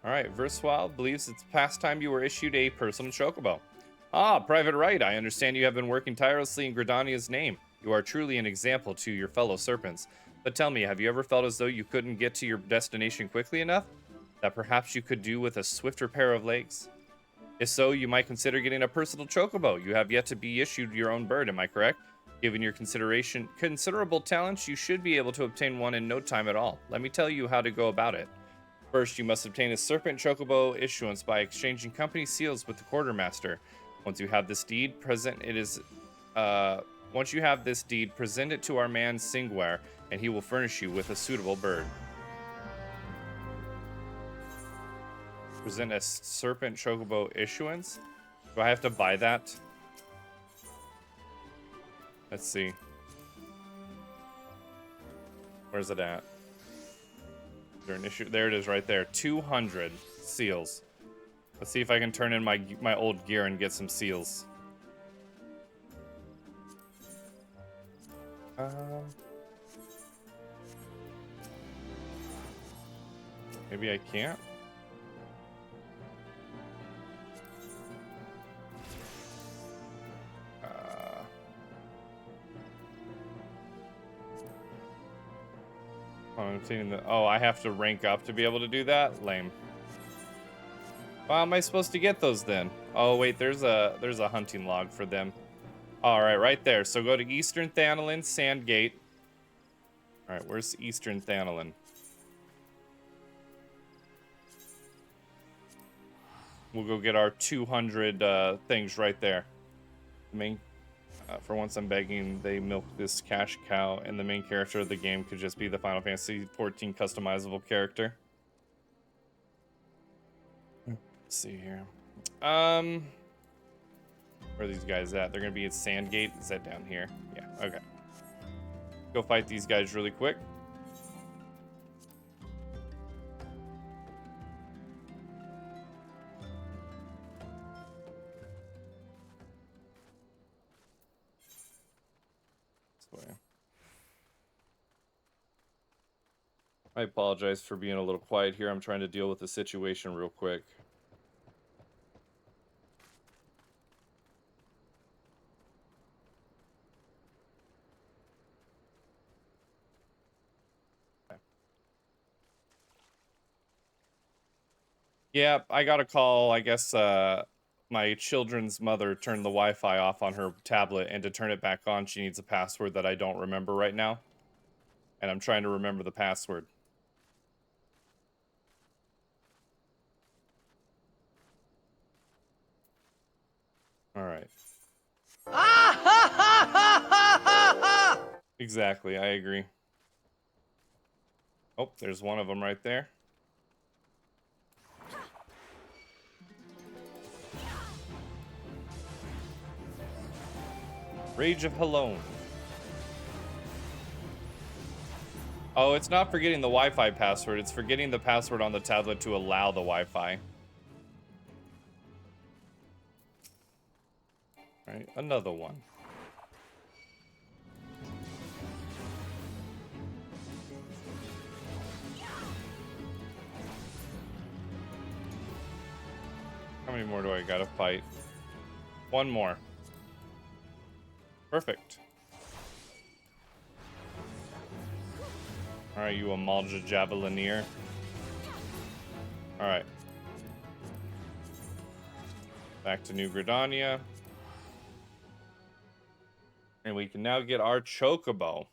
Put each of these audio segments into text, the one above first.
Alright, Verswald believes it's past time you were issued a personal chocobo. Ah, Private Wright, I understand you have been working tirelessly in Gridania's name. You are truly an example to your fellow serpents. But tell me, have you ever felt as though you couldn't get to your destination quickly enough? That perhaps you could do with a swifter pair of legs? If so, you might consider getting a personal chocobo. You have yet to be issued your own bird, am I correct? Given your considerable talents, you should be able to obtain one in no time at all. Let me tell you how to go about it. First, you must obtain a serpent chocobo issuance by exchanging company seals with the quartermaster. Once you have this deed, present it to our man Singware, and he will furnish you with a suitable bird. Present a serpent chocobo issuance. Do I have to buy that? Let's see. Where's it at? Is there an issue? There it is right there. 200 seals. Let's see if I can turn in my old gear and get some seals. Maybe I can't. I'm seeing the. Oh, I have to rank up to be able to do that. Lame. How am I supposed to get those then? Oh wait, there's a hunting log for them. All right, right there. So go to Eastern Thanalin, Sandgate. All right, where's Eastern Thanalin? We'll go get our 200 things right there. The main, for once I'm begging, they milk this cash cow, and the main character of the game could just be the Final Fantasy XIV customizable character. Let's see here. Where are these guys at? They're gonna be at Sandgate. Is that down here? Yeah, okay. Go fight these guys really quick. This way. I apologize for being a little quiet here. I'm trying to deal with the situation real quick. Yeah, I got a call. I guess my children's mother turned the Wi-Fi off on her tablet, and to turn it back on, she needs a password that I don't remember right now. And I'm trying to remember the password. All right. Exactly, I agree. Oh, there's one of them right there. Rage of Helone. Oh, it's not forgetting the Wi-Fi password. It's forgetting the password on the tablet to allow the Wi-Fi. All right, another one. How many more do I gotta fight? One more. Perfect. Alright, you Amalja Javelineer. Alright. Back to New Gridania. And we can now get our Chocobo.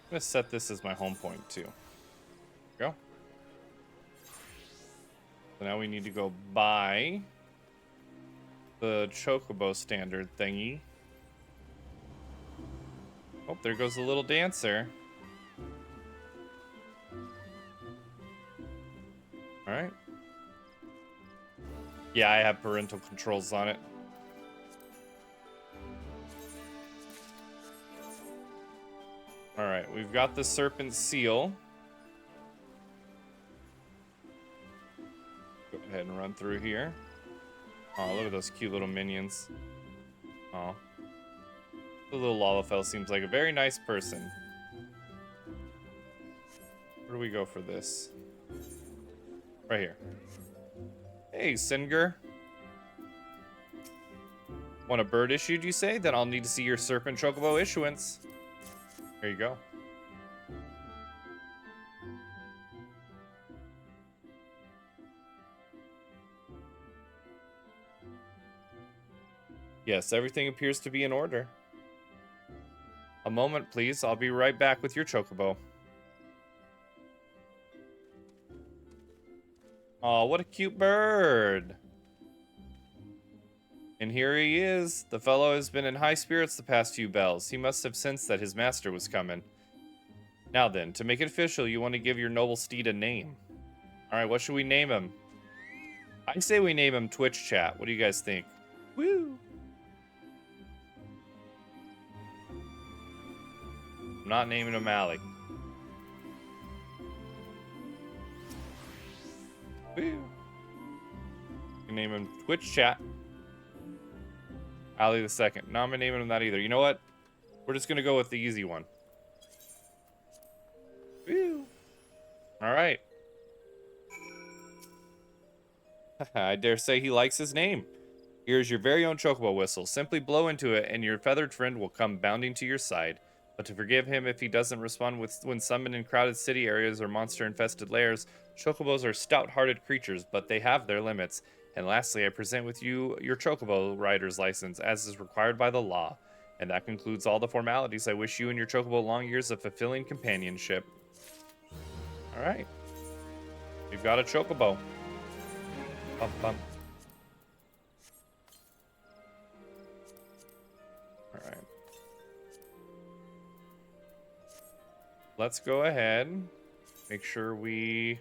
I'm gonna set this as my home point too. There we go. So now we need to go buy the Chocobo standard thingy. Oh, there goes the little dancer. Alright. Yeah, I have parental controls on it. Alright, we've got the serpent seal. Go ahead and run through here. Oh, look at those cute little minions. Oh. The little Lalafell seems like a very nice person. Where do we go for this? Right here. Hey, Singer. Want a bird issued, you say? Then I'll need to see your Serpent Chocobo issuance. There you go. Yes, everything appears to be in order. A moment, please. I'll be right back with your Chocobo. Oh, what a cute bird. And here he is. The fellow has been in high spirits the past few bells. He must have sensed that his master was coming. Now then, to make it official, you want to give your noble steed a name. Alright, what should we name him? I say we name him Twitch Chat. What do you guys think? Woo! I'm not naming him Alec. Woo! You can name him Twitch Chat. Ali the second. No, I'm not naming him that either. You know what? We're just gonna go with the easy one. Woo! Alright. I dare say he likes his name. Here's your very own Chocobo whistle. Simply blow into it and your feathered friend will come bounding to your side. But to forgive him if he doesn't respond when summoned in crowded city areas or monster-infested lairs, Chocobos are stout-hearted creatures, but they have their limits. And lastly, I present with you your Chocobo rider's license, as is required by the law. And that concludes all the formalities. I wish you and your Chocobo long years of fulfilling companionship. Alright. We've got a Chocobo. Bum, bum. Alright. Let's go ahead. Make sure we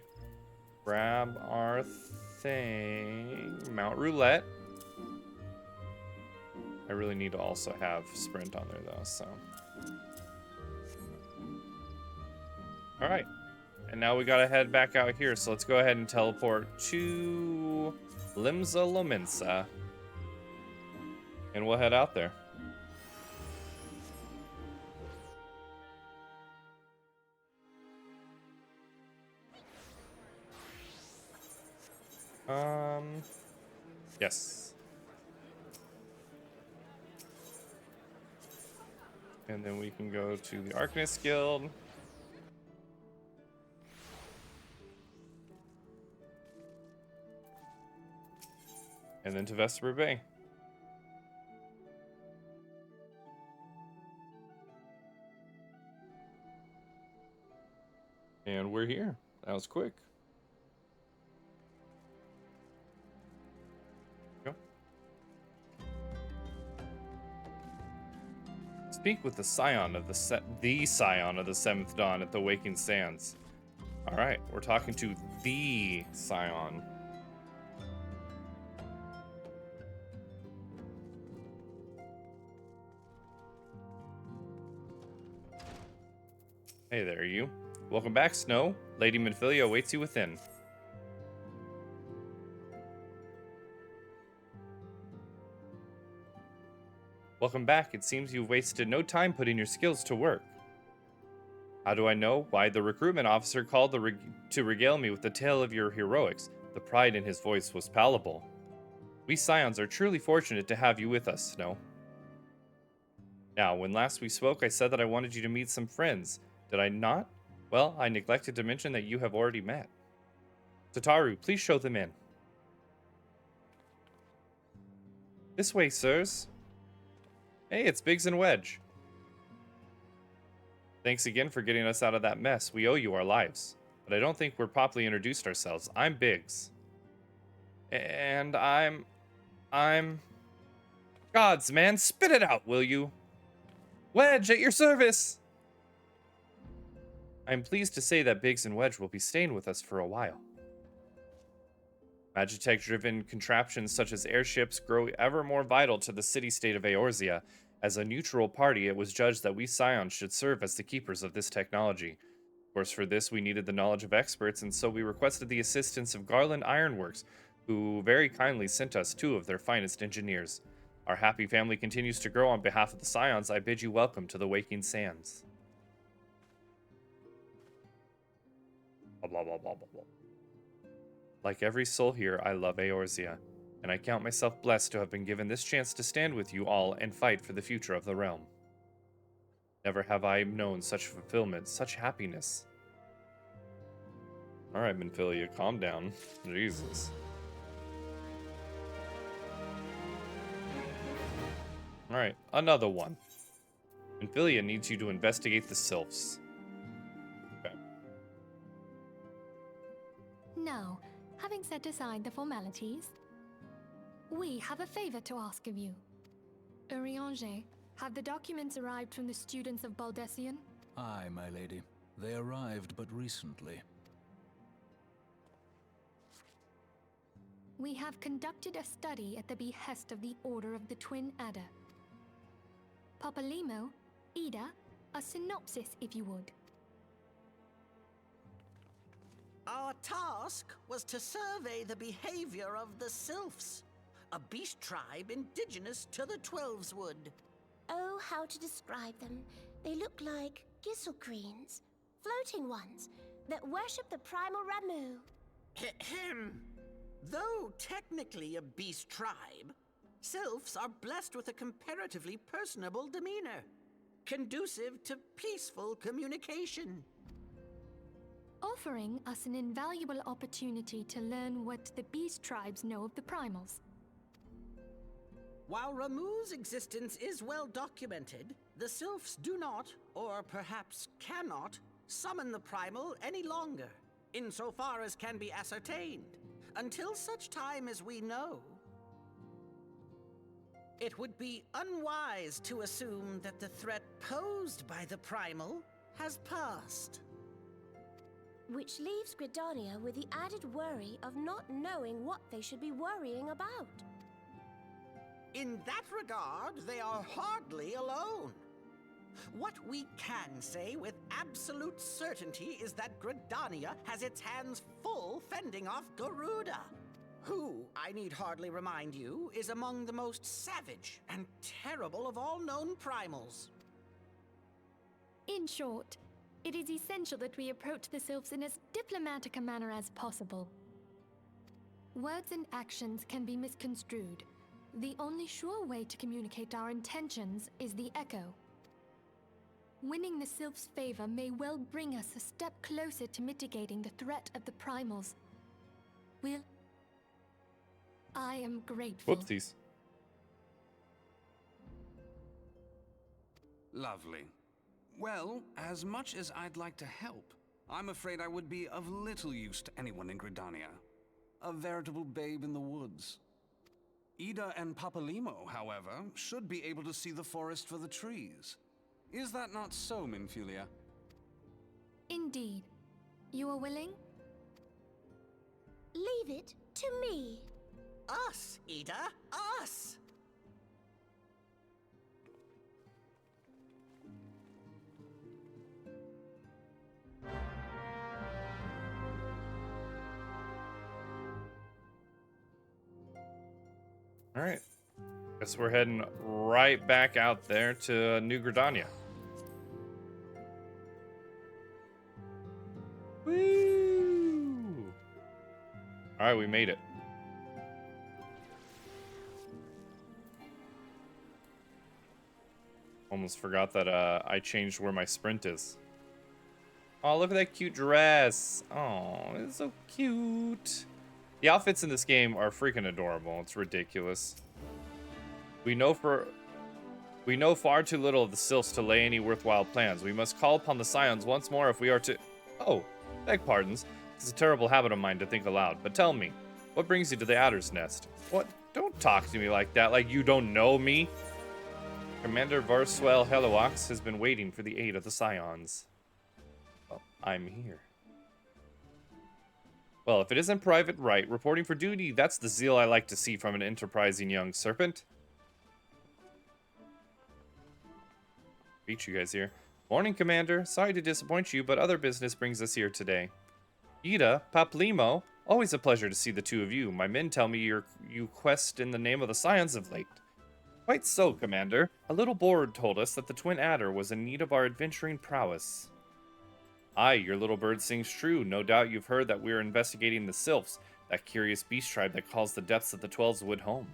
grab our thing. Mount Roulette. I really need to also have Sprint on there though, so. Alright. And now we gotta head back out here, so let's go ahead and teleport to Limsa Lominsa. And we'll head out there. Yes. And then we can go to the Arcanist Guild. And then to Vesper Bay. And we're here. That was quick. Speak with the Scion of the Scion of the Seventh Dawn at the Waking Sands. All right, we're talking to the Scion. Hey there, you. Welcome back, Snow. Lady Minfilia awaits you within. Welcome back. It seems you've wasted no time putting your skills to work. How do I know? Why, the recruitment officer called to regale me with the tale of your heroics. The pride in his voice was palpable. We Scions are truly fortunate to have you with us, Snow. Now, when last we spoke, I said that I wanted you to meet some friends. Did I not? Well, I neglected to mention that you have already met. Tataru, please show them in. This way, sirs. Hey, it's Biggs and Wedge. Thanks again for getting us out of that mess. We owe you our lives. But I don't think we're properly introduced ourselves. I'm Biggs. And I'm... Gods, man, spit it out, will you? Wedge, at your service! I'm pleased to say that Biggs and Wedge will be staying with us for a while. Magitech-driven contraptions such as airships grow ever more vital to the city-state of Eorzea. As a neutral party, it was judged that we Scions should serve as the keepers of this technology. Of course, for this, we needed the knowledge of experts, and so we requested the assistance of Garland Ironworks, who very kindly sent us 2 of their finest engineers. Our happy family continues to grow. On behalf of the Scions, I bid you welcome to the Waking Sands. Blah, blah, blah, blah, blah, blah. Like every soul here, I love Eorzea, and I count myself blessed to have been given this chance to stand with you all and fight for the future of the realm. Never have I known such fulfillment, such happiness. Alright, Minfilia, calm down. Jesus. Alright, another one. Minfilia needs you to investigate the sylphs. Okay. Now, having set aside the formalities, we have a favor to ask of you. Urianger, have the documents arrived from the students of Baldessian? Aye, my lady. They arrived but recently. We have conducted a study at the behest of the Order of the Twin Adder. Papalimo, Ida, a synopsis if you would. Our task was to survey the behavior of the Sylphs, a beast tribe indigenous to the Twelveswood. Oh, how to describe them. They look like Gisselcreens, floating ones, that worship the primal Ramu. Ahem. Though technically a beast tribe, Sylphs are blessed with a comparatively personable demeanor, conducive to peaceful communication. Offering us an invaluable opportunity to learn what the beast tribes know of the primals. While Ramu's existence is well documented, the Sylphs do not, or perhaps cannot, summon the primal any longer, insofar as can be ascertained, until such time as we know. It would be unwise to assume that the threat posed by the primal has passed. Which leaves Gridania with the added worry of not knowing what they should be worrying about. In that regard, they are hardly alone. What we can say with absolute certainty is that Gridania has its hands full fending off Garuda, who, I need hardly remind you, is among the most savage and terrible of all known primals. In short, it is essential that we approach the Sylphs in as diplomatic a manner as possible. Words and actions can be misconstrued. The only sure way to communicate our intentions is the echo. Winning the Sylphs' favor may well bring us a step closer to mitigating the threat of the primals. I am grateful. Whoopsies. Lovely. Well, as much as I'd like to help, I'm afraid I would be of little use to anyone in Gridania. A veritable babe in the woods. Ida and Papalimo, however, should be able to see the forest for the trees. Is that not so, Minfilia? Indeed. You are willing? Leave it to me. Us, Ida, us! All right. Guess we're heading right back out there to New Gridania. Woo! All right, we made it. Almost forgot that I changed where my sprint is. Oh, look at that cute dress. Oh, it's so cute. The outfits in this game are freaking adorable. It's ridiculous. We know far too little of the Sylphs to lay any worthwhile plans. We must call upon the Scions once more if we are to... Oh, beg pardons. It's a terrible habit of mine to think aloud. But tell me, what brings you to the Adder's Nest? What? Don't talk to me like that, like you don't know me. Commander Varswell Heloax has been waiting for the aid of the Scions. Well, I'm here. Well, if it isn't private right, reporting for duty, that's the zeal I like to see from an enterprising young serpent. Meet you guys here. Morning, Commander. Sorry to disappoint you, but other business brings us here today. Ida, Paplimo, always a pleasure to see the two of you. My men tell me you quest in the name of the Scions of late. Quite so, Commander. A little board told us that the Twin Adder was in need of our adventuring prowess. Aye, your little bird sings true. No doubt you've heard that we're investigating the Sylphs, that curious beast tribe that calls the depths of the Twelve's Wood home.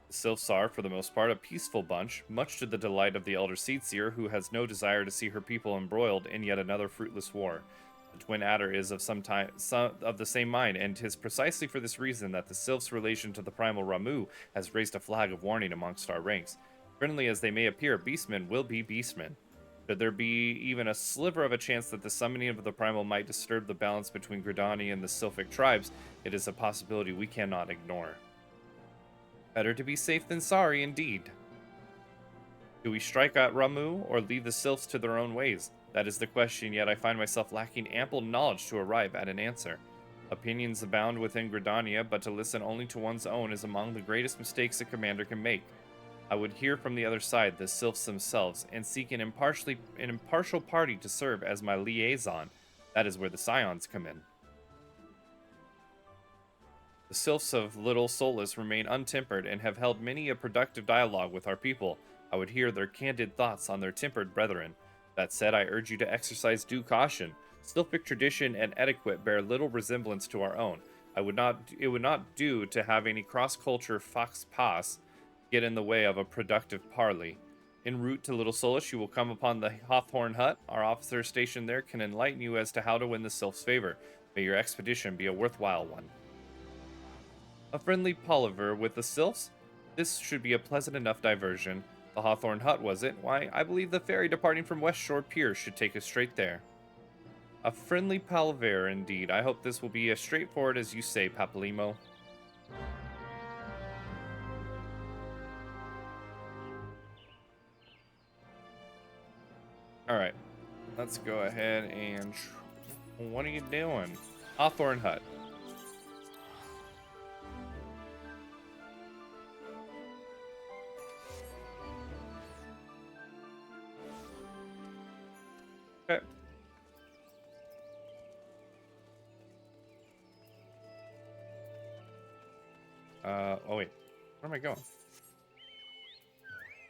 The Sylphs are, for the most part, a peaceful bunch, much to the delight of the Elder Seedseer, who has no desire to see her people embroiled in yet another fruitless war. The Twin Adder is of of the same mind, and 'tis precisely for this reason that the Sylphs' relation to the primal Ramu has raised a flag of warning amongst our ranks. Friendly as they may appear, beastmen will be beastmen. Should there be even a sliver of a chance that the summoning of the primal might disturb the balance between Gridani and the Sylphic tribes, it is a possibility we cannot ignore. Better to be safe than sorry, indeed. Do we strike at Ramu, or leave the Sylphs to their own ways? That is the question, yet I find myself lacking ample knowledge to arrive at an answer. Opinions abound within Gridania, but to listen only to one's own is among the greatest mistakes a commander can make. I would hear from the other side, the Sylphs themselves, and seek an impartial party to serve as my liaison. That is where the Scions come in. The Sylphs of Little Solus remain untempered and have held many a productive dialogue with our people. I would hear their candid thoughts on their tempered brethren. That said, I urge you to exercise due caution. Sylphic tradition and etiquette bear little resemblance to our own. It would not do to have any cross-culture fox pass get in the way of a productive parley. En route to Little Solus, you will come upon the Hawthorne Hut. Our officer stationed there can enlighten you as to how to win the Sylph's favor. May your expedition be a worthwhile one. A friendly palaver with the Sylphs? This should be a pleasant enough diversion. The Hawthorne Hut, was it? Why, I believe the ferry departing from West Shore Pier should take us straight there. A friendly palaver, indeed. I hope this will be as straightforward as you say, Papalimo. Alright, let's go ahead and... What are you doing? Hawthorne Hut. Okay. Oh wait, where am I going?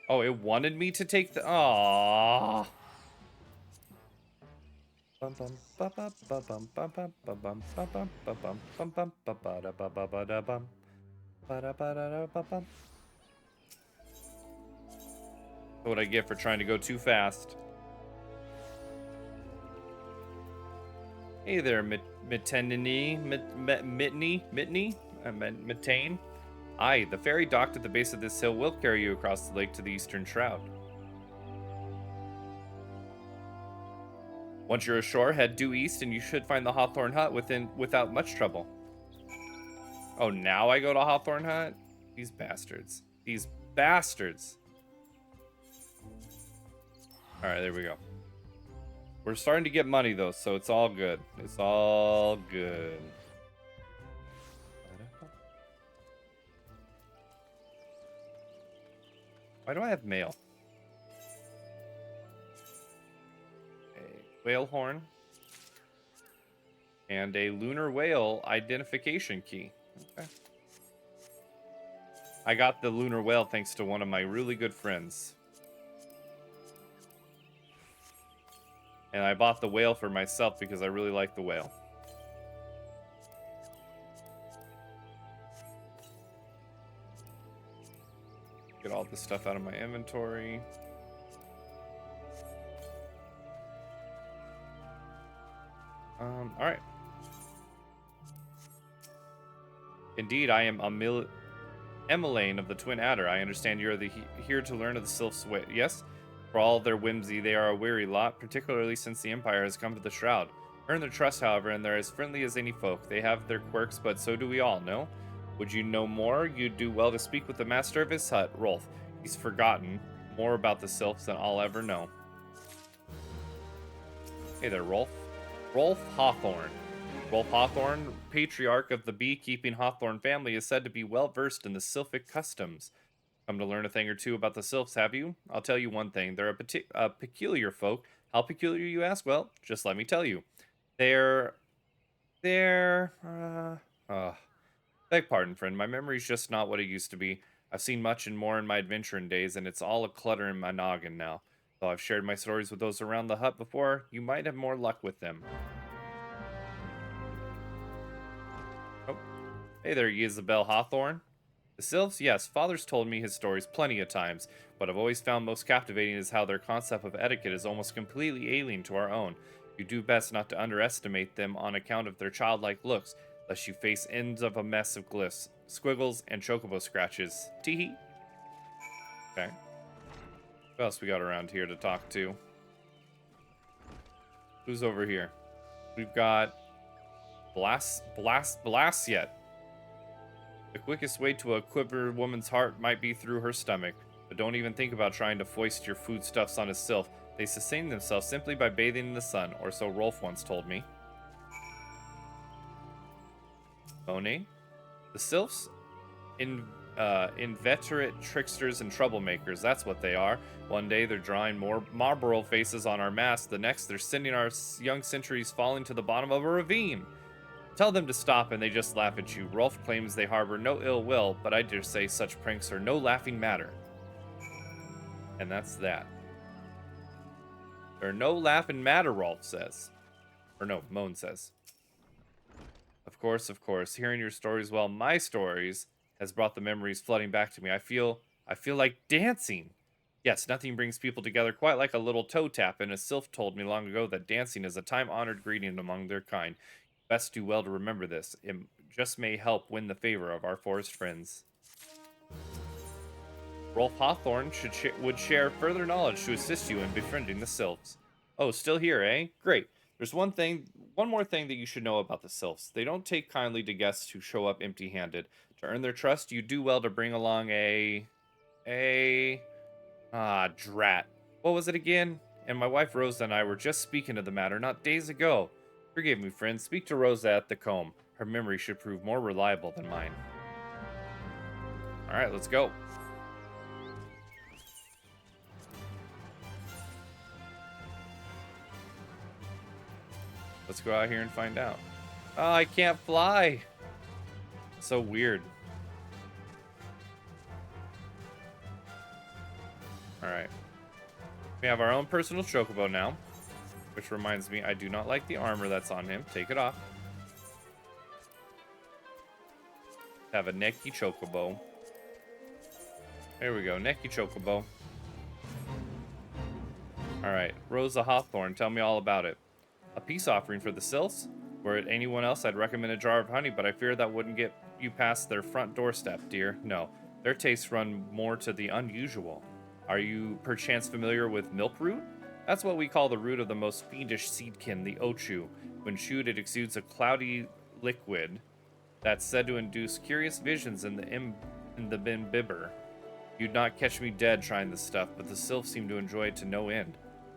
Oh, it wanted me to take the... Aww. What I get for trying to go too fast. Hey there, Mittenny, Mitane. Aye, the ferry docked at the base of this hill will carry you across the lake to the eastern shroud. Once you're ashore, head due east and you should find the Hawthorne Hut without much trouble. Oh, now I go to Hawthorne Hut? These bastards. These bastards. Alright, there we go. We're starting to get money though, so it's all good. It's all good. Why do I have mail? A whale horn. And a lunar whale identification key. Okay. I got the lunar whale thanks to one of my really good friends. And I bought the whale for myself because I really like the whale. Get all this stuff out of my inventory. Alright. Indeed, I am Emmeline of the Twin Adder. I understand you're here to learn of the Sylph's way. Yes? For all their whimsy, they are a weary lot, particularly since the Empire has come to the Shroud. Earn their trust, however, and they're as friendly as any folk. They have their quirks, but so do we all, no? Would you know more? You'd do well to speak with the master of his hut, Rolf. He's forgotten more about the Sylphs than I'll ever know. Hey there, Rolf. Rolf Hawthorne. Rolf Hawthorne, patriarch of the beekeeping Hawthorne family, is said to be well versed in the Sylphic customs. Come to learn a thing or two about the Sylphs, have you? I'll tell you one thing. They're a peculiar folk. How peculiar, you ask? Well, just let me tell you. Beg pardon, friend. My memory's just not what it used to be. I've seen much and more in my adventuring days, and it's all a clutter in my noggin now. Though I've shared my stories with those around the hut before, you might have more luck with them. Oh, hey there, Isabel Hawthorne. The Sylphs? Yes, Father's told me his stories plenty of times. What I've always found most captivating is how their concept of etiquette is almost completely alien to our own. You do best not to underestimate them on account of their childlike looks, lest you face ends of a mess of glyphs, squiggles, and chocobo scratches. Teehee. Okay. What else we got around here to talk to? Who's over here? We've got Blast yet. The quickest way to a quiver woman's heart might be through her stomach, but don't even think about trying to foist your foodstuffs on a sylph. They sustain themselves simply by bathing in the sun, or so Rolf once told me. Monet? The sylphs? Inveterate tricksters and troublemakers, that's what they are. One day they're drawing more Marlboro faces on our masts, the next they're sending our young centuries falling to the bottom of a ravine. Tell them to stop and they just laugh at you. Rolf claims they harbor no ill will, but I dare say such pranks are no laughing matter. And that's that. They're no laughing matter, Rolf says. Or no, Moan says. Of course, hearing your stories, well, my stories, has brought the memories flooding back to me. I feel like dancing. Yes, nothing brings people together quite like a little toe tap, and a sylph told me long ago that dancing is a time-honored greeting among their kind. Best do well to remember this. It just may help win the favor of our forest friends. Rolf Hawthorne would share further knowledge to assist you in befriending the sylphs. Oh, still here, eh? Great. There's one more thing that you should know about the sylphs. They don't take kindly to guests who show up empty-handed. To earn their trust, you do well to bring along drat. What was it again? And my wife Rosa and I were just speaking of the matter not days ago. Forgive me, friend. Speak to Rosa at the comb. Her memory should prove more reliable than mine. Alright, let's go. Let's go out here and find out. Oh, I can't fly. So weird. Alright. We have our own personal chocobo now. Which reminds me, I do not like the armor that's on him. Take it off. Have a Neki chocobo. There we go, Neki chocobo. Alright, Rosa Hawthorne, tell me all about it. A peace offering for the sylphs? Were it anyone else, I'd recommend a jar of honey, but I fear that wouldn't get you past their front doorstep, dear. No, their tastes run more to the unusual. Are you perchance familiar with milk root? That's what we call the root of the most fiendish seedkin, the ochu. When chewed, it exudes a cloudy liquid that's said to induce curious visions in the bimbiber. You'd not catch me dead trying this stuff, but the sylphs seem to enjoy it to no end.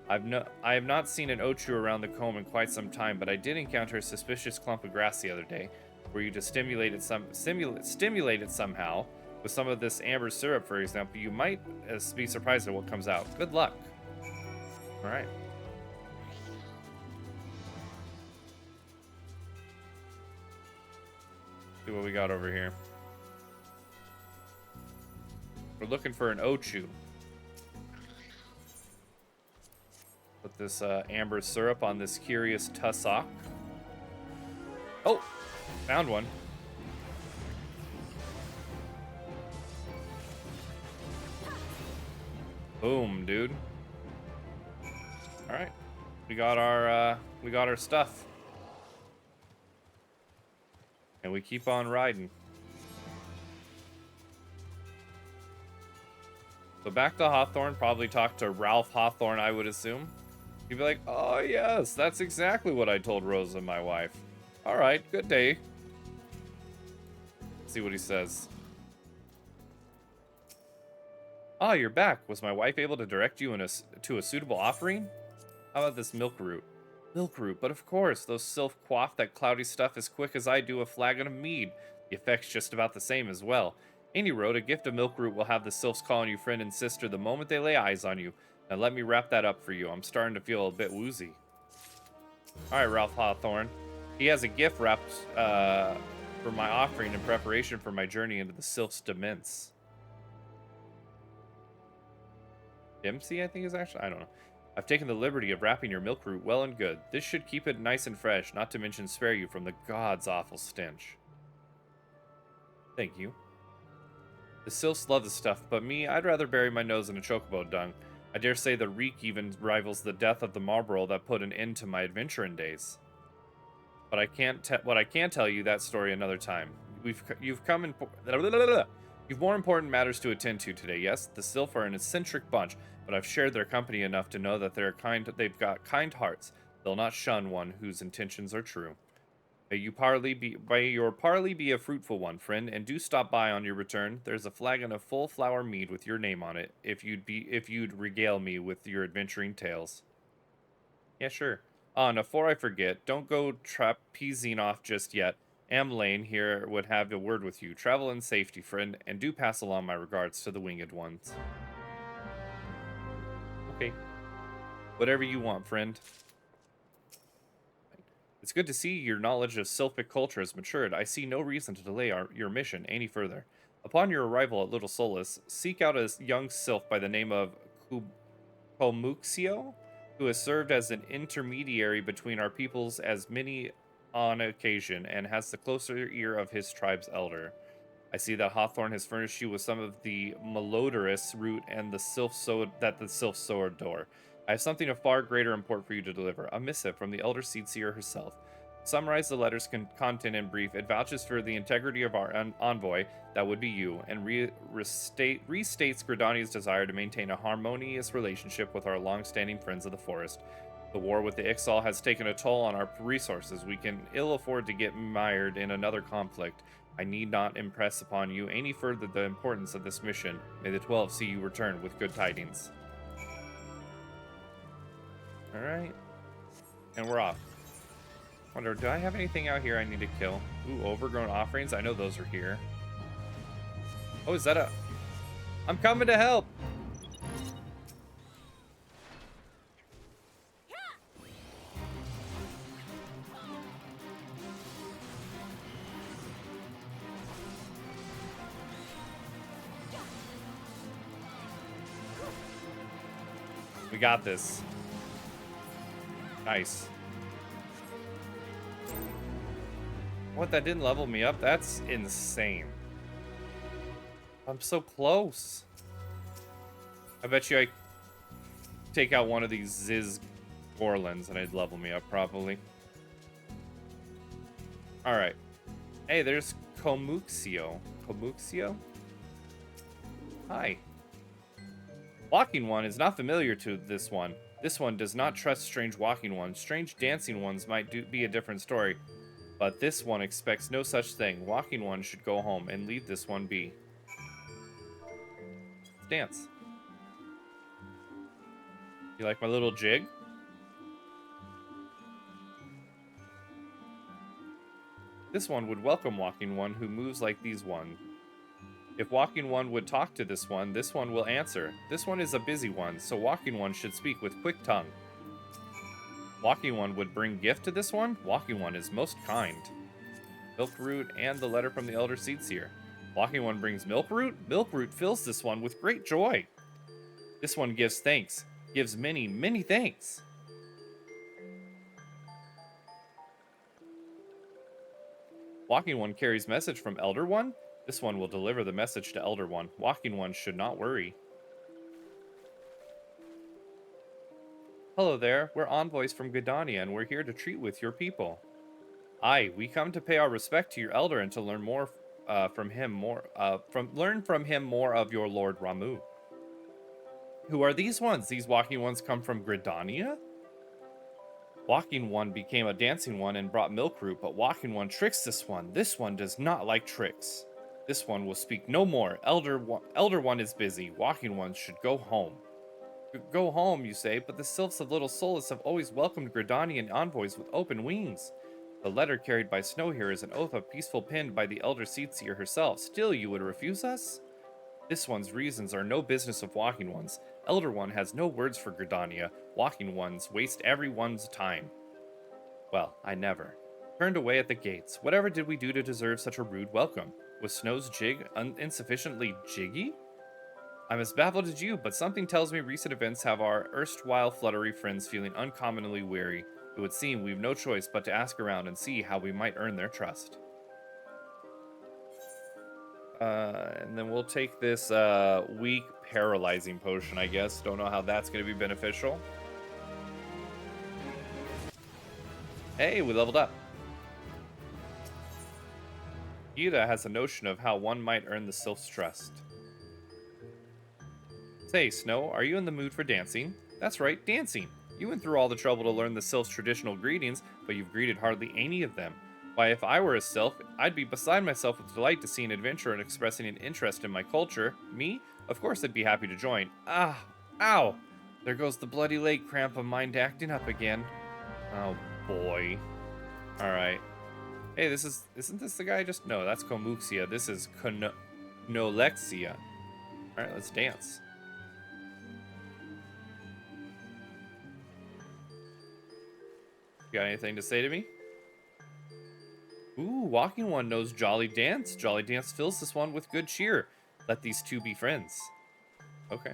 I have not seen an ochu around the comb in quite some time, but I did encounter a suspicious clump of grass the other day. Were you to stimulate it somehow, with some of this amber syrup, for example, you might be surprised at what comes out. Good luck. Alright. See what we got over here. We're looking for an ochu. Put this amber syrup on this curious tussock. Oh! Found one. Boom, dude. All right, we got our stuff, and we keep on riding. So back to Hawthorne. Probably talk to Ralph Hawthorne, I would assume. He'd be like, "Oh yes, that's exactly what I told Rosa, my wife." All right, good day. Let's see what he says. Ah, you're back. Was my wife able to direct you to a suitable offering? How about this milk root? Milk root, but of course, those sylph quaff that cloudy stuff as quick as I do a flagon of mead. The effect's just about the same as well. Any road, a gift of milk root will have the sylphs calling you friend and sister the moment they lay eyes on you. Now let me wrap that up for you. I'm starting to feel a bit woozy. Alright, Ralph Hawthorne. He has a gift wrapped for my offering in preparation for my journey into the sylph's demesne. Dempsey, I think is actually, I don't know. I've taken the liberty of wrapping your milk root well and good. This should keep it nice and fresh, not to mention spare you from the god's awful stench. Thank you. The sylphs love the stuff, but me, I'd rather bury my nose in a chocobo dung. I dare say the reek even rivals the death of the Marlborough that put an end to my adventuring days. But I can't what I can tell you that story another time. You've more important matters to attend to today. Yes, the Sylph are an eccentric bunch, but I've shared their company enough to know that they've got kind hearts. They'll not shun one whose intentions are true. May your parley be a fruitful one, friend, and do stop by on your return. There's a flagon of full flower mead with your name on it, if you'd regale me with your adventuring tales. Yeah, sure. And before I forget, don't go trapezing off just yet. Am Lane here would have a word with you. Travel in safety, friend, and do pass along my regards to the winged ones. Okay. Whatever you want, friend. It's good to see your knowledge of Sylphic culture has matured. I see no reason to delay your mission any further. Upon your arrival at Little Solace, seek out a young Sylph by the name of Komuxio, who has served as an intermediary between our peoples as many on occasion, and has the closer ear of his tribe's elder. I see that Hawthorne has furnished you with some of the malodorous root and the sylph so adore. I have something of far greater import for you to deliver, a missive from the Elder Seedseer herself. Summarize the letter's content in brief. It vouches for the integrity of our envoy, that would be you, and restates Gridania's desire to maintain a harmonious relationship with our long-standing friends of the forest. The war with the XIV has taken a toll on our resources. We can ill afford to get mired in another conflict. I need not impress upon you any further the importance of this mission. May the 12 see you return with good tidings. Alright. And we're off. Wonder, do I have anything out here I need to kill? Ooh, overgrown offerings? I know those are here. Oh, is that a... I'm coming to help! We got this. Nice. What, that didn't level me up? That's insane. I'm so close. I bet you I take out one of these Ziz Gorlins and it'd level me up probably. Alright. Hey, there's Komuxio. Komuxio? Hi. Walking one is not familiar to this one. This one does not trust strange walking ones. Strange dancing ones might be a different story. But this one expects no such thing. Walking one should go home and leave this one be. Let's dance. You like my little jig? This one would welcome walking one who moves like these one. If walking one would talk to this one will answer. This one is a busy one, so walking one should speak with quick tongue. Walking one would bring gift to this one. Walking one is most kind. Milk root and the letter from the Elder Seedseer. Walking one brings milk root. Milk root fills this one with great joy. This one gives thanks. Gives many, many thanks. Walking one carries message from Elder One. This one will deliver the message to Elder One. Walking one should not worry. Hello there, we're envoys from Gridania, and we're here to treat with your people. Aye, we come to pay our respect to your elder and to learn more from him more of your Lord Ramu. Who are these ones? These walking ones come from Gridania? Walking one became a dancing one and brought milk root, but walking one tricks this one. This one does not like tricks. This one will speak no more. Elder one is busy. Walking one should go home. Go home, you say, but the sylphs of Little Solace have always welcomed Gridanian envoys with open wings. The letter carried by Snow here is an oath of peaceful penned by the Elder Seedseer herself. Still, you would refuse us? This one's reasons are no business of Walking One's. Elder One has no words for Gridania. Walking One's waste everyone's time. Well, I never. Turned away at the gates. Whatever did we do to deserve such a rude welcome? Was Snow's jig insufficiently jiggy? I'm as baffled as you, but something tells me recent events have our erstwhile fluttery friends feeling uncommonly weary. It would seem we've no choice but to ask around and see how we might earn their trust. And then we'll take this weak paralyzing potion, I guess. Don't know how that's going to be beneficial. Hey, we leveled up. Ida has a notion of how one might earn the sylph's trust. Say, Snow, are you in the mood for dancing? That's right, dancing. You went through all the trouble to learn the sylph's traditional greetings, but you've greeted hardly any of them. Why, if I were a sylph, I'd be beside myself with delight to see an adventure and expressing an interest in my culture. Me? Of course I'd be happy to join. Ah! Ow! There goes the bloody leg cramp of mine acting up again. Oh, boy. Alright. Hey, isn't this the guy just... No, that's Komuxia. This is Nolexia. Alright, let's dance. You got anything to say to me? Ooh, Walking One knows Jolly Dance. Jolly Dance fills this one with good cheer. Let these two be friends. Okay.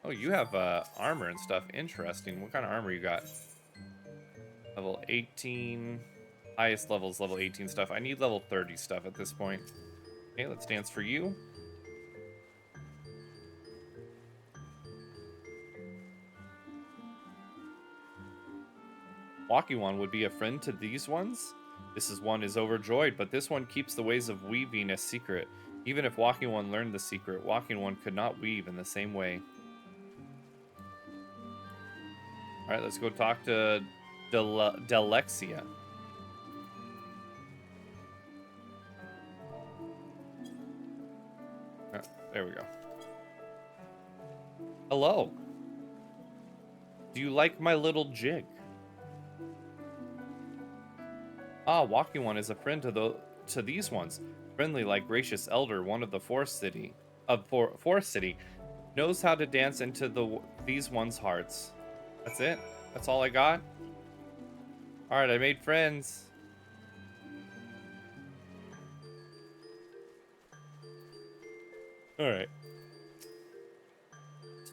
Oh, you have armor and stuff. Interesting. What kind of armor you got? Level 18. Highest level is level 18 stuff. I need level 30 stuff at this point. Okay, let's dance for you. Walking One would be a friend to these ones? This one is overjoyed, but this one keeps the ways of weaving a secret. Even if Walking One learned the secret, Walking One could not weave in the same way. Alright, let's go talk to Delexia. Oh, there we go. Hello. Do you like my little jig? Ah, Walking One is a friend to these ones. Friendly like gracious elder, one of the Forest City, knows how to dance into these ones' hearts. That's it? That's all I got? Alright, I made friends. Alright.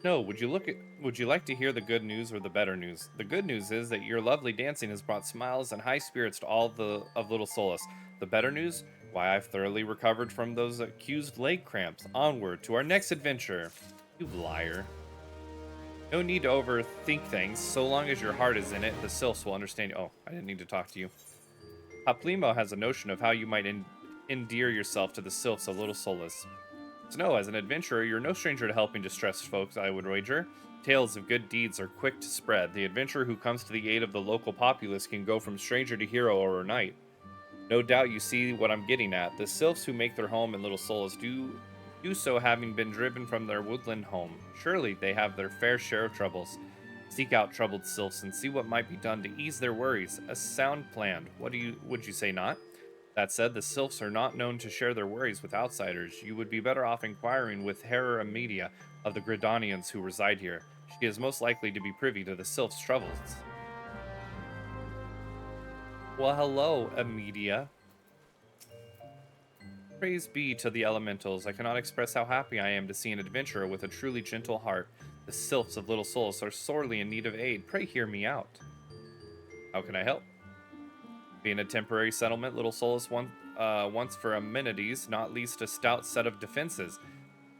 Snow, would you like to hear the good news or the better news? The good news is that your lovely dancing has brought smiles and high spirits to all of Little Solus. The better news? Why, I've thoroughly recovered from those accused leg cramps. Onward to our next adventure. You liar. No need to overthink things. So long as your heart is in it, the sylphs will understand you. Oh, I didn't need to talk to you. Haplimo has a notion of how you might endear yourself to the sylphs of Little Solus. Snow, as an adventurer, you're no stranger to helping distressed folks, I would wager. Tales of good deeds are quick to spread. The adventurer who comes to the aid of the local populace can go from stranger to hero overnight. No doubt you see what I'm getting at. The sylphs who make their home in Little Solus do so having been driven from their woodland home. Surely they have their fair share of troubles. Seek out troubled sylphs and see what might be done to ease their worries. A sound plan. Would you say not? That said, the sylphs are not known to share their worries with outsiders. You would be better off inquiring with Hera Amedia of the Gridanians who reside here. She is most likely to be privy to the sylphs' troubles. Well, hello, Amedia. Praise be to the elementals. I cannot express how happy I am to see an adventurer with a truly gentle heart. The sylphs of Little Solus are sorely in need of aid. Pray hear me out. How can I help? Being a temporary settlement, Little Solus wants for amenities, not least a stout set of defenses.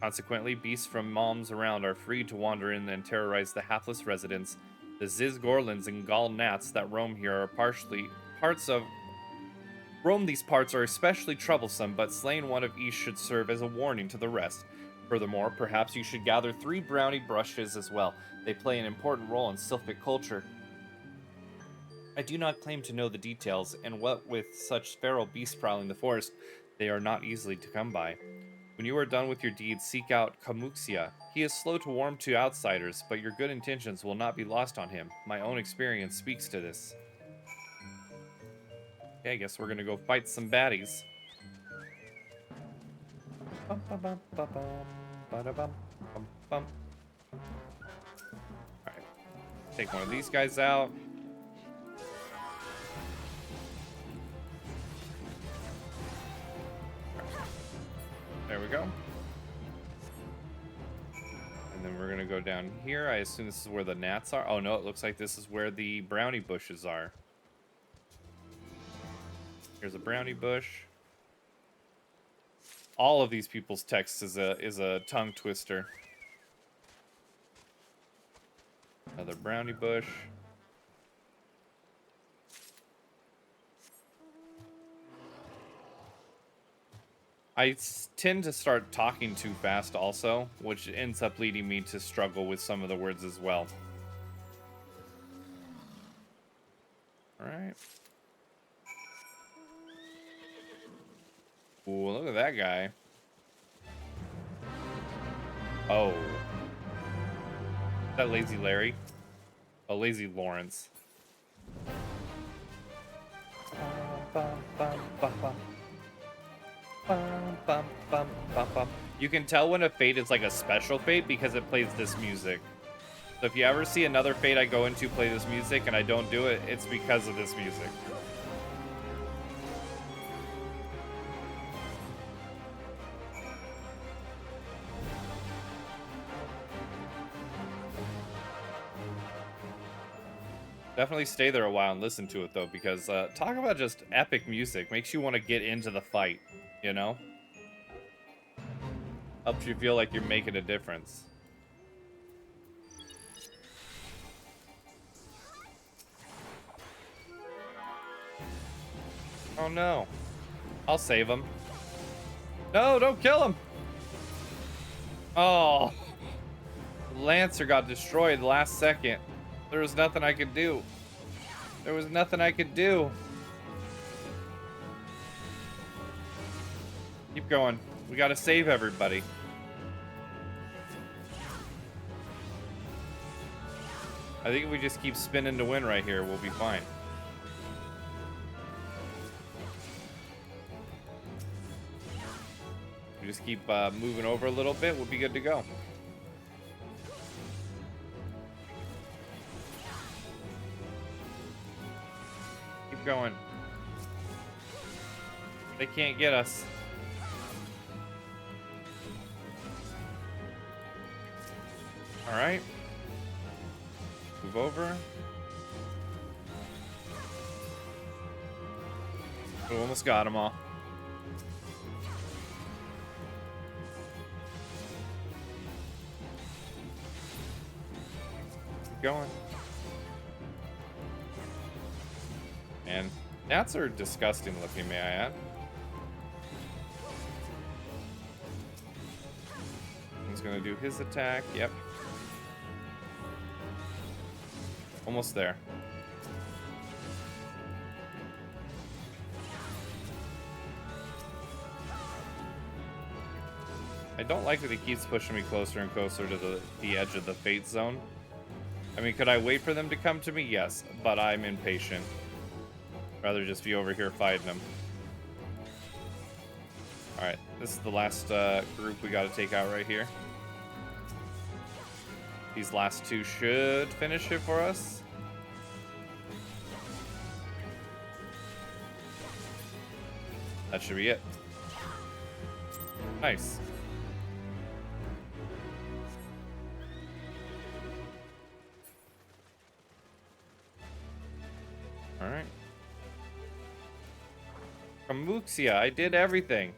Consequently, beasts from moms around are free to wander in and terrorize the hapless residents. The Zizgorlins and Gall Gnats that roam here are these parts are especially troublesome, but slaying one of each should serve as a warning to the rest. Furthermore, perhaps you should gather 3 brownie brushes as well. They play an important role in sylphic culture. I do not claim to know the details, and what with such feral beasts prowling the forest, they are not easily to come by. When you are done with your deeds, seek out Komuxia. He is slow to warm to outsiders, but your good intentions will not be lost on him. My own experience speaks to this. Okay, I guess we're gonna go fight some baddies. Alright, take one of these guys out. There we go. And then we're gonna go down here. I assume this is where the gnats are. Oh no, it looks like this is where the brownie bushes are. Here's a brownie bush. All of these people's text is a tongue twister. Another brownie bush. Tend to start talking too fast also, which ends up leading me to struggle with some of the words as well. Alright. Ooh, look at that guy. Oh. Is that Lazy Larry? Oh, Lazy Lawrence. You can tell when a fate is like a special fate because it plays this music. So if you ever see another fate I go into play this music and I don't do it, it's because of this music. Definitely stay there a while and listen to it, though, because talk about just epic music. Makes you want to get into the fight, you know? Helps you feel like you're making a difference. Oh, no. I'll save him. No, don't kill him! Oh. Lancer got destroyed last second. There was nothing I could do. There was nothing I could do. Keep going. We gotta save everybody. I think if we just keep spinning to win right here, we'll be fine. We just keep moving over a little bit, we'll be good to go. Going. They can't get us. All right. Move over. We almost got them all. Keep going. And gnats are disgusting looking, may I add. He's gonna do his attack. Yep. Almost there. I don't like that he keeps pushing me closer and closer to the edge of the fate zone. I mean, could I wait for them to come to me? Yes, but I'm impatient. Rather just be over here fighting them. Alright, this is the last group we gotta take out right here. These last two should finish it for us. That should be it. Nice. Alright. Kamuxia, I did everything.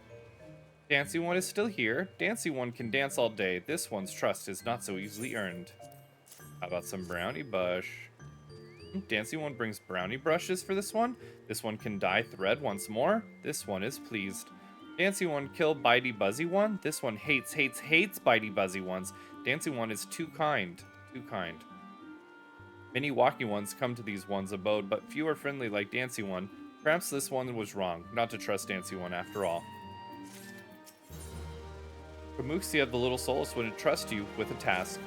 Dancy One is still here. Dancy One can dance all day. This one's trust is not so easily earned. How about some brownie bush? Dancy One brings brownie brushes for this one. This one can dye thread once more. This one is pleased. Dancy One kill Bitey Buzzy One. This one hates Bitey Buzzy Ones. Dancy One is too kind. Too kind. Many walking ones come to these ones' abode, but few are friendly like Dancy One. Perhaps this one was wrong, not to trust Dancy One after all. Kamuxia, the little souls, wouldn't trust you with a task.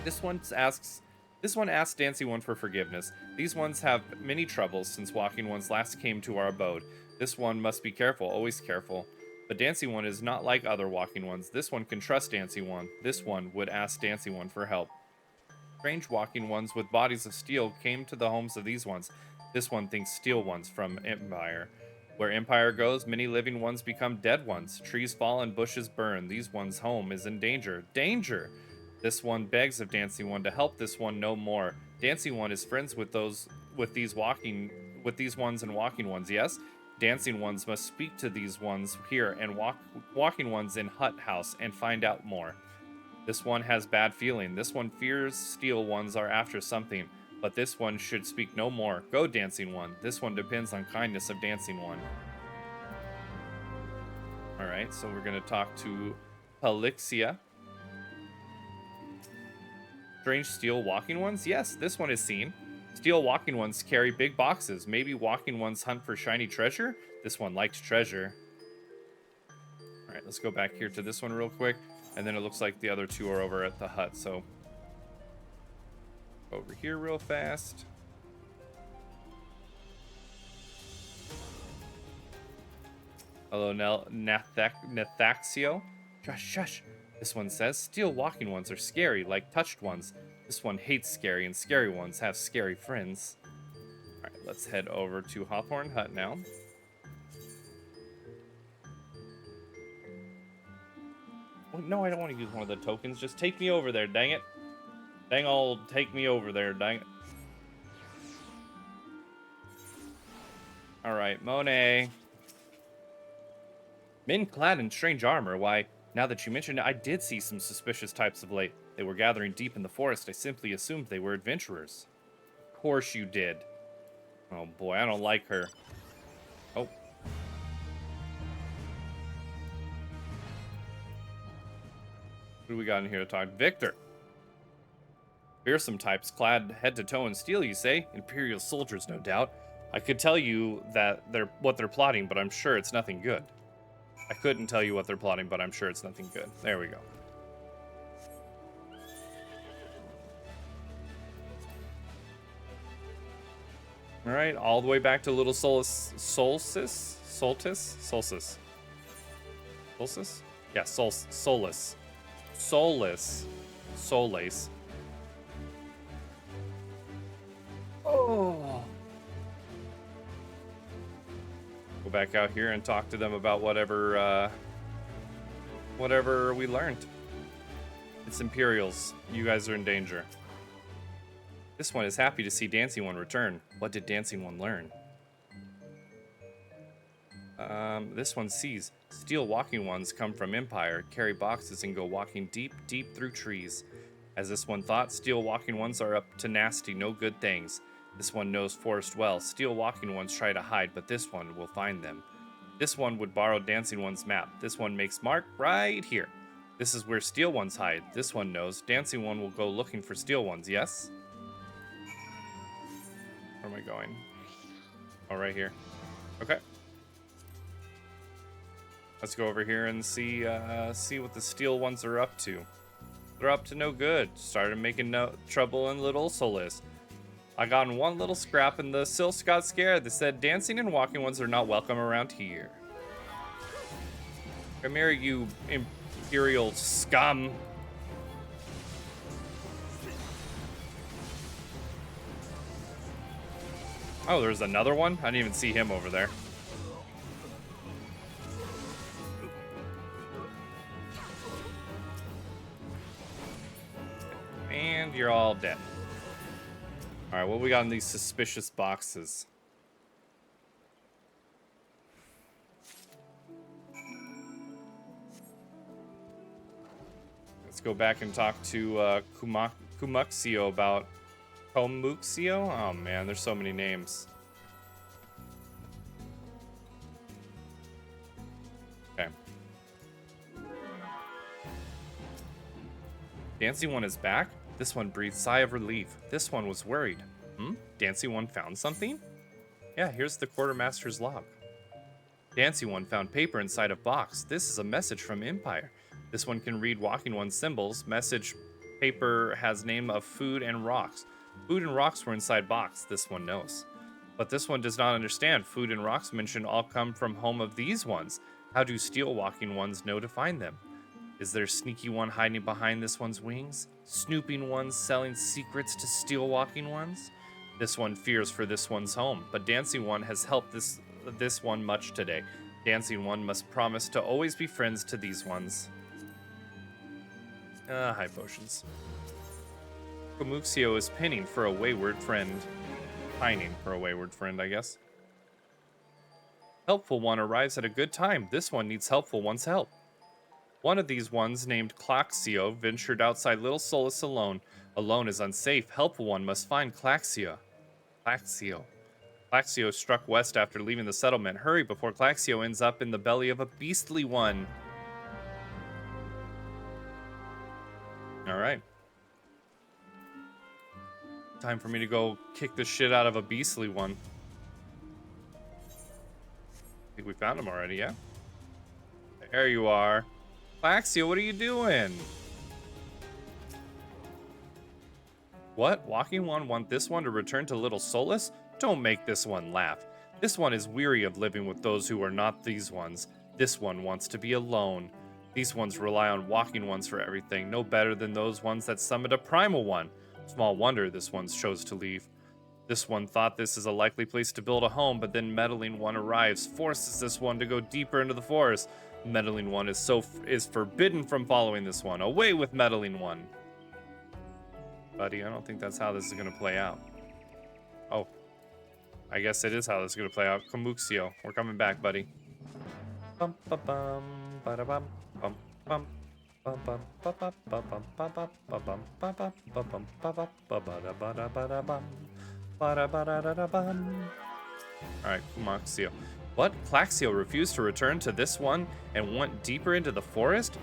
This one asks Dancy One for forgiveness. These ones have many troubles since walking ones last came to our abode. This one must be careful, always careful. But Dancy One is not like other walking ones. This one can trust Dancy One. This one would ask Dancy One for help. Strange walking ones with bodies of steel came to the homes of these ones. This one thinks steel ones from Empire. Where Empire goes, many living ones become dead ones. Trees fall and bushes burn. These ones' home is in danger. Danger! This one begs of Dancing One to help this one no more. Dancing One is friends with these ones and walking ones, yes? Dancing Ones must speak to these ones here and walking ones in Hut House and find out more. This one has bad feeling. This one fears Steel Ones are after something, but this one should speak no more. Go, Dancing One. This one depends on kindness of Dancing One. Alright, so we're going to talk to Pelixia. Strange steel walking ones? Yes, this one is seen. Steel walking ones carry big boxes. Maybe walking ones hunt for shiny treasure? This one liked treasure. Alright, let's go back here to this one real quick. And then it looks like the other two are over at the hut, so... over here real fast. Hello, Nethaxio. Shush, shush. This one says, steel walking ones are scary, like touched ones. This one hates scary, and scary ones have scary friends. Alright, let's head over to Hawthorne Hut now. Oh, no, I don't want to use one of the tokens. Just take me over there, dang it. Dang old, take me over there, dang it. Alright, Monet. Men clad in strange armor, why... Now that you mention it, I did see some suspicious types of late. They were gathering deep in the forest. I simply assumed they were adventurers. Of course you did. Oh boy, I don't like her. Oh. What do we got in here to talk? Victor. Fearsome types clad head to toe in steel, you say? Imperial soldiers, no doubt. I could tell you that what they're plotting, but I'm sure it's nothing good. I couldn't tell you what they're plotting, but I'm sure it's nothing good. There we go. All right, all the way back to Little Solstice? Yeah, Solace. Oh. Go back out here and talk to them about whatever we learned. It's Imperials. You guys are in danger. This one is happy to see Dancing One return. What did Dancing One learn? This one sees. Steel walking ones come from Empire, carry boxes, and go walking deep, deep through trees. As this one thought, steel walking ones are up to nasty, no good things. This one knows forest well. Steel walking ones try to hide, but this one will find them. This one would borrow Dancing One's map. This one makes mark right here. This is where steel ones hide. This one knows. Dancing One will go looking for steel ones, yes? Where am I going? Oh, right here. Okay. Let's go over here and see what the steel ones are up to. They're up to no good. Started making trouble in Little Solis. I got in one little scrap and the Sylphs got scared. They said dancing and walking ones are not welcome around here. Come here, you Imperial scum. Oh, there's another one? I didn't even see him over there. And you're all dead. Alright, what we got in these suspicious boxes? Let's go back and talk to Kumuxio about... Kumuxio? Oh man, there's so many names. Okay. Dancing One is back? This one breathed sigh of relief. This one was worried. Dancing One found something? Yeah, here's the quartermaster's log. Dancing One found paper inside a box. This is a message from Empire. This one can read Walking One's symbols. Message paper has name of food and rocks. Food and rocks were inside box. This one knows. But this one does not understand. Food and rocks mentioned all come from home of these ones. How do steel walking ones know to find them? Is there a sneaky one hiding behind this one's wings? Snooping ones selling secrets to steel walking ones? This one fears for this one's home, but Dancing One has helped this one much today. Dancing One must promise to always be friends to these ones. High potions. Comuxio is pinning for a wayward friend. Pining for a wayward friend, I guess. Helpful One arrives at a good time. This one needs Helpful One's help. One of these ones, named Claxio, ventured outside Little Solus alone. Alone is unsafe. Helpful One must find Claxio. Claxio struck west after leaving the settlement. Hurry before Claxio ends up in the belly of a beastly one. Alright. Time for me to go kick the shit out of a beastly one. I think we found him already, yeah? There you are. Claxio, what are you doing? What? Walking One want this one to return to Little Solus? Don't make this one laugh. This one is weary of living with those who are not these ones. This one wants to be alone. These ones rely on Walking Ones for everything, no better than those ones that summoned a Primal One. Small wonder this one chose to leave. This one thought this is a likely place to build a home, but then Meddling One arrives, forces this one to go deeper into the forest. Meddling One is forbidden from following this one. Away with Meddling One. Buddy, I don't think that's how this is going to play out. Oh. I guess it is how this is going to play out. Comuxio, we're coming back, buddy. Bum ba bum ba da bum bum bum bum bum ba ba ba bum ba ba ba bum ba ba ba bum ba ba ba ba da ba da ba da bum ba da ba da da da bum. All right, Comuxio. What? Claxio refused to return to this one and went deeper into the forest?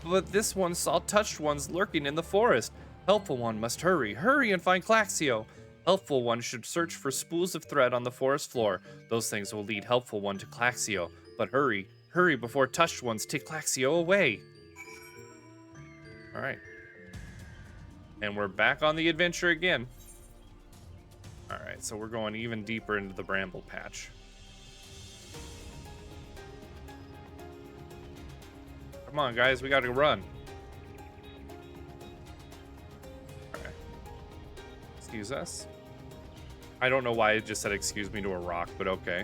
But this one saw touched ones lurking in the forest. Helpful One must hurry. Hurry and find Claxio. Helpful One should search for spools of thread on the forest floor. Those things will lead Helpful One to Claxio. But hurry. Hurry before touched ones take Claxio away. Alright. And we're back on the adventure again. Alright, so we're going even deeper into the bramble patch. Come on, guys, we gotta run. Alright. Excuse us. I don't know why it just said excuse me to a rock, but okay.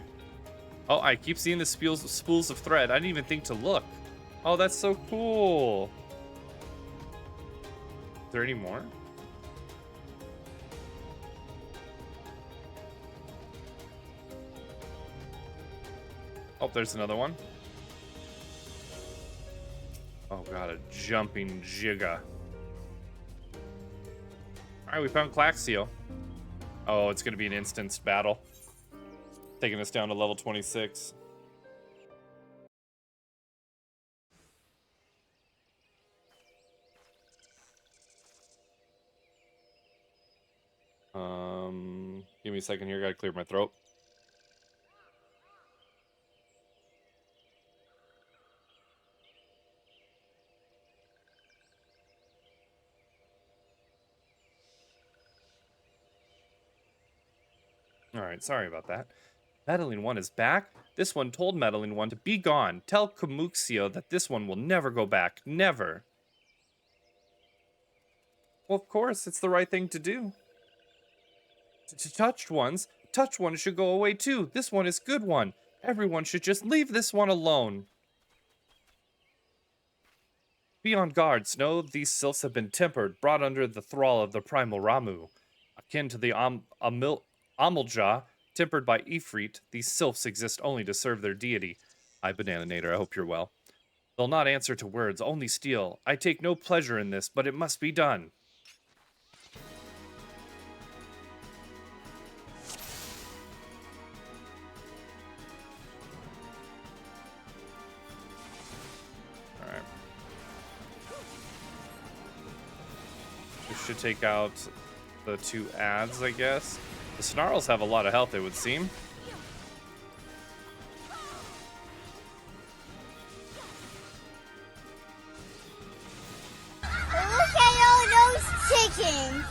Oh, I keep seeing the spools of thread. I didn't even think to look. Oh, that's so cool. Is there any more? Oh, there's another one. Oh god, a jumping Giga. Alright, we found Claxio. Oh, it's gonna be an instanced battle. Taking us down to level 26. Give me a second here, gotta clear my throat. Alright, sorry about that. Meddling One is back? This one told Meddling One to be gone. Tell Comuxio that this one will never go back. Never. Well, of course, it's the right thing to do. Touched ones should go away too. This one is good one. Everyone should just leave this one alone. Be on guard, Snow. These sylphs have been tempered, brought under the thrall of the primal Ramu. Akin to the Amalja, tempered by Ifrit, these sylphs exist only to serve their deity. Hi, Bananinator, I hope you're well. They'll not answer to words, only steal. I take no pleasure in this, but it must be done. Alright. This should take out the two ads, I guess. The Snarls have a lot of health, it would seem. Look at all those chickens!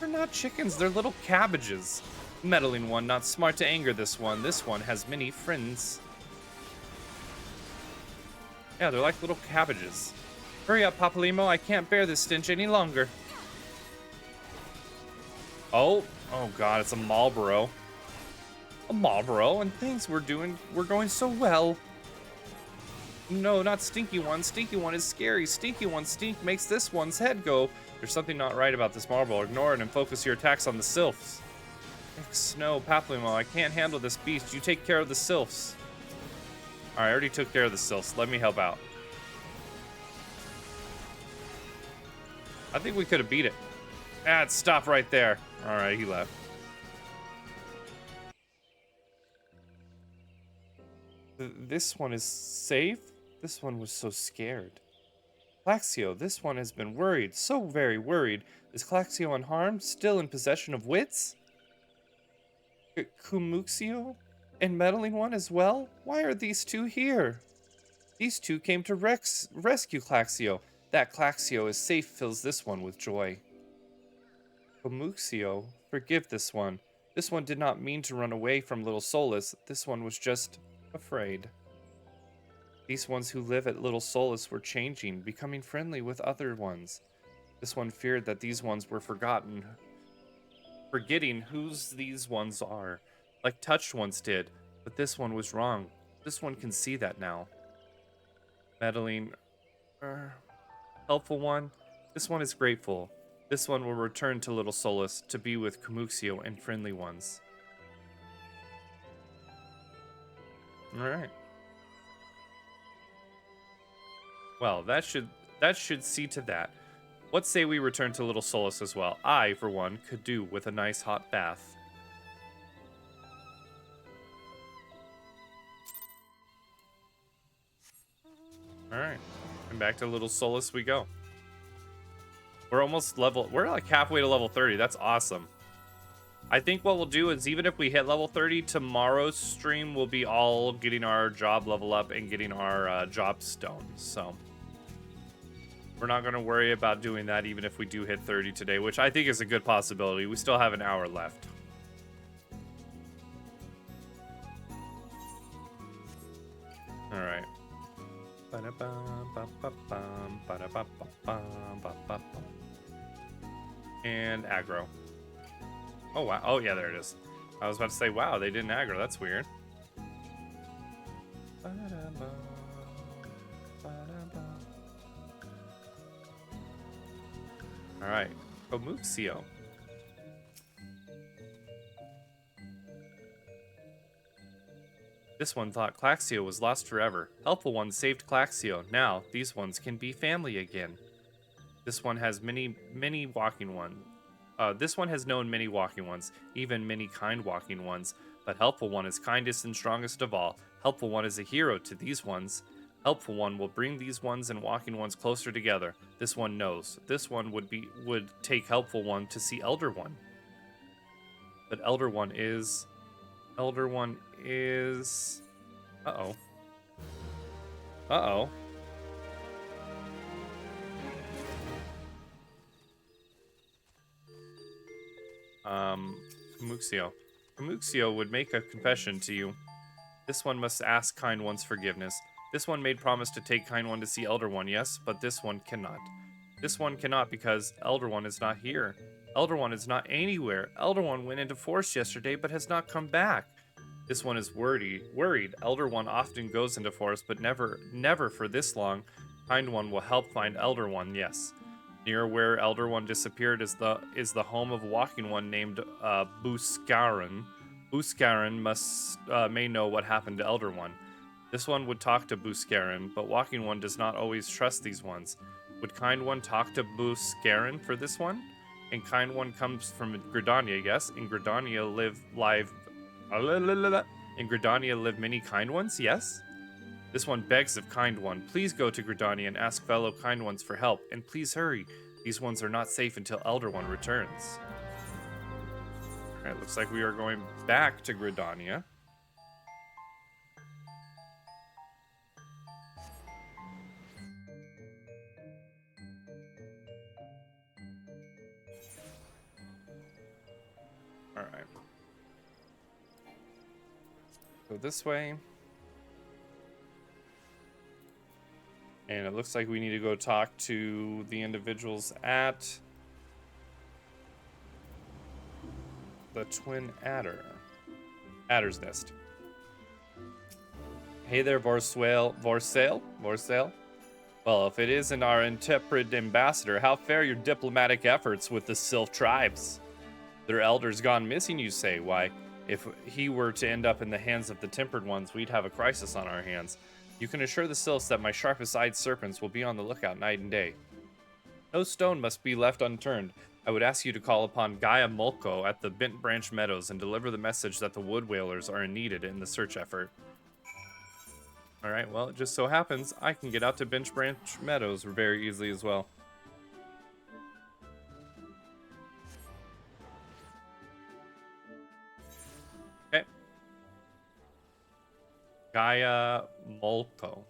They're not chickens, they're little cabbages. Meddling One, not smart to anger this one. This one has many friends. Yeah, they're like little cabbages. Hurry up, Papalymo, I can't bear this stench any longer. Oh god, it's a Marlboro. A Marlboro, and things we're going so well. No, not Stinky One. Stinky One is scary. Stinky One stink makes this one's head go. There's something not right about this marble. Ignore it and focus your attacks on the sylphs. Snow, Paplimo, I can't handle this beast. You take care of the sylphs. Alright, I already took care of the sylphs. Let me help out. I think we could have beat it. Ah, stop right there. Alright, he left. This one is safe? This one was so scared. Claxio, this one has been worried. So very worried. Is Claxio unharmed? Still in possession of wits? Kumuxio? And Meddling One as well? Why are these two here? These two came to rescue Claxio. That Claxio is safe fills this one with joy. Kumuxio, forgive this one. This one did not mean to run away from Little Solus. This one was just afraid. These ones who live at Little Solus were changing, becoming friendly with other ones. This one feared that these ones were forgetting whose these ones are, like Touched once did, but this one was wrong. This one can see that now. Meddling, helpful one, this one is grateful. This one will return to Little Solus to be with Kumuxio and friendly ones. Alright. Well, that should see to that. What say we return to Little Solus as well? I, for one, could do with a nice hot bath. Alright. And back to Little Solus we go. We're like halfway to level 30. That's awesome. I think what we'll do is even if we hit level 30, tomorrow's stream will be all getting our job level up and getting our job stone. So we're not going to worry about doing that even if we do hit 30 today, which I think is a good possibility. We still have an hour left. All right. And aggro. Oh, wow. Oh, yeah, there it is. I was about to say, wow, they didn't aggro. That's weird. All right. Kumuxio. This one thought Claxio was lost forever. Helpful One saved Claxio. Now, these ones can be family again. This one has many walking ones. This one has known many walking ones, even many kind walking ones, but Helpful One is kindest and strongest of all. Helpful One is a hero to these ones. Helpful One will bring these ones and walking ones closer together. This one knows. This one would take Helpful One to see Elder One. But Elder One is... Uh-oh. Uh-oh. Kumuxio. Kumuxio would make a confession to you. This one must ask Kind One's forgiveness. This one made promise to take Kind One to see Elder One, yes, but this one cannot. This one cannot because Elder One is not here. Elder One is not anywhere. Elder One went into forest yesterday but has not come back. This one is worried. Elder One often goes into forest, but never for this long. Kind One will help find Elder One, yes. Near where Elder One disappeared is the home of a walking one named Buscaron. Buscaron may know what happened to Elder One. This one would talk to Buscaron, but walking one does not always trust these ones. Would Kind One talk to Buscaron for this one? And Kind One comes from Gridania, yes? In Gridania live many Kind Ones, yes? This one begs of Kind One, please go to Gridania and ask fellow Kind Ones for help, and please hurry. These ones are not safe until Elder One returns. Alright, looks like we are going back to Gridania. Alright. Go this way. And it looks like we need to go talk to the individuals at the Twin Adder's Nest. Hey there, Vorsale? Well, if it isn't our intrepid ambassador, how fare your diplomatic efforts with the Sylph tribes? Their elders gone missing, you say? Why, if he were to end up in the hands of the Tempered Ones, we'd have a crisis on our hands. You can assure the Sylphs that my sharpest-eyed serpents will be on the lookout night and day. No stone must be left unturned. I would ask you to call upon Gaia Molko at the Bent Branch Meadows and deliver the message that the Wood Whalers are needed in the search effort. Alright, well, it just so happens I can get out to Bent Branch Meadows very easily as well. Okay. Gaia Molko.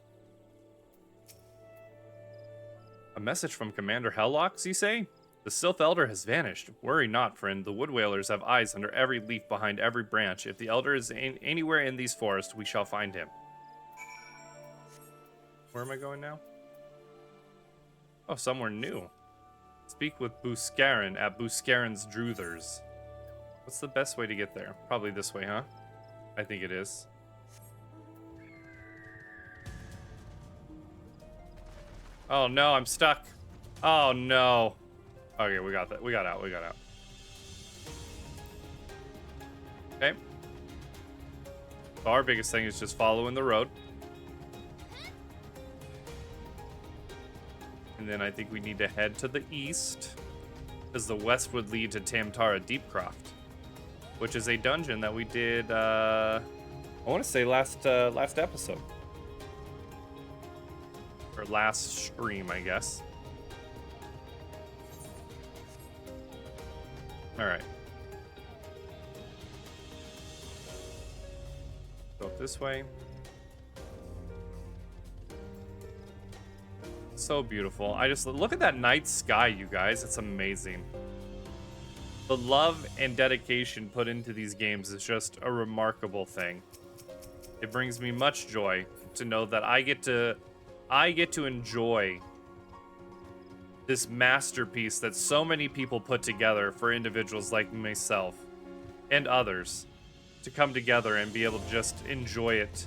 A message from Commander Hellocks, you say? The Sylph Elder has vanished. Worry not, friend. The Wood Whalers have eyes under every leaf behind every branch. If the Elder is anywhere in these forests, we shall find him. Where am I going now? Oh, somewhere new. Speak with Buscarin at Buscarin's Druthers. What's the best way to get there? Probably this way, huh? I think it is. Oh no, I'm stuck. Oh no. Okay, we got that. We got out. Okay. So our biggest thing is just following the road. And then I think we need to head to the east, because the west would lead to Tamtara Deepcroft, which is a dungeon that we did, I want to say last episode. Or last stream, I guess. Alright. Go up this way. So beautiful. I just look at that night sky, you guys. It's amazing. The love and dedication put into these games is just a remarkable thing. It brings me much joy to know that I get to enjoy this masterpiece that so many people put together for individuals like myself and others to come together and be able to just enjoy it.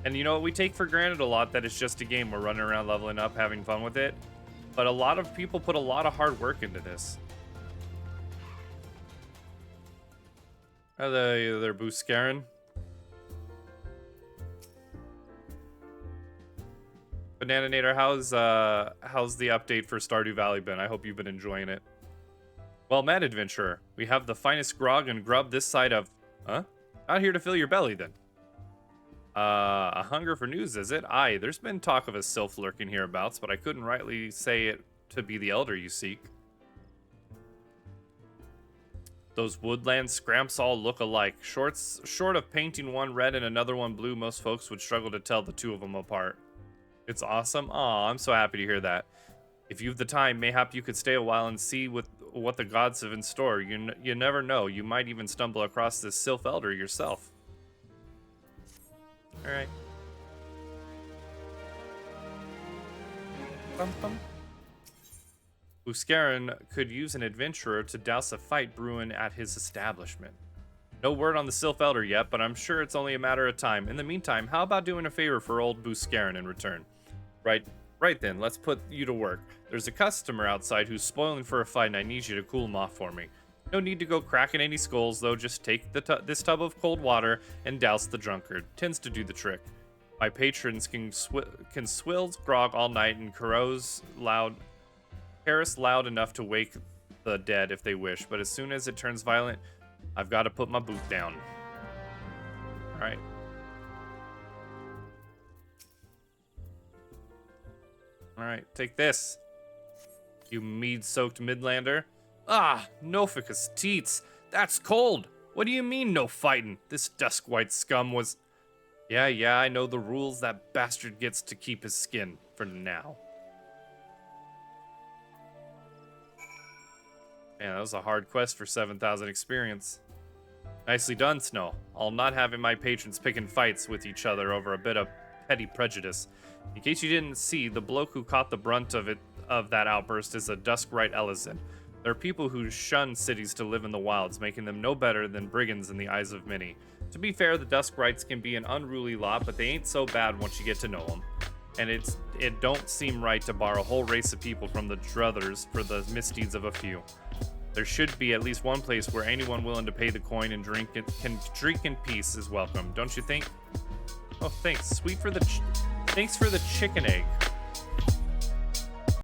And you know what, we take for granted a lot that it's just a game. We're running around leveling up, having fun with it. But a lot of people put a lot of hard work into this. Are they there, Buscarin? Bananator, how's the update for Stardew Valley been? I hope you've been enjoying it. Well met, adventurer. We have the finest grog and grub this side of... Huh? Not here to fill your belly, then. A hunger for news, is it? Aye, there's been talk of a sylph lurking hereabouts, but I couldn't rightly say it to be the elder you seek. Those woodland scramps all look alike. Short of painting one red and another one blue, most folks would struggle to tell the two of them apart. It's awesome. Aw, I'm so happy to hear that. If you've the time, mayhap you could stay a while and see what the gods have in store. You never know. You might even stumble across this sylph elder yourself. Alright. Buscarin could use an adventurer to douse a fight brewing at his establishment. No word on the Sylph Elder yet, but I'm sure it's only a matter of time. In the meantime, how about doing a favor for old Buscarin in return? Right then, let's put you to work. There's a customer outside who's spoiling for a fight, and I need you to cool him off for me. No need to go cracking any skulls, though. Just take this tub of cold water and douse the drunkard. Tends to do the trick. My patrons can swill grog all night and carouse loud enough to wake the dead if they wish, but as soon as it turns violent, I've got to put my boot down. Alright. Alright, take this. You mead-soaked Midlander. Ah, Noficus teats. That's cold. What do you mean no fighting? This dusk-white scum was... Yeah, I know the rules. That bastard gets to keep his skin for now. Man, that was a hard quest for 7,000 experience. Nicely done, Snow. I'll not have my patrons picking fights with each other over a bit of petty prejudice. In case you didn't see, the bloke who caught the brunt of that outburst is a Duskrite Ellison. There are people who shun cities to live in the wilds, making them no better than brigands in the eyes of many. To be fair, the Dusk Rites can be an unruly lot, but they ain't so bad once you get to know them. And it don't seem right to bar a whole race of people from the Druthers for the misdeeds of a few. There should be at least one place where anyone willing to pay the coin and can drink in peace is welcome, don't you think? Oh, thanks. Thanks for the chicken egg.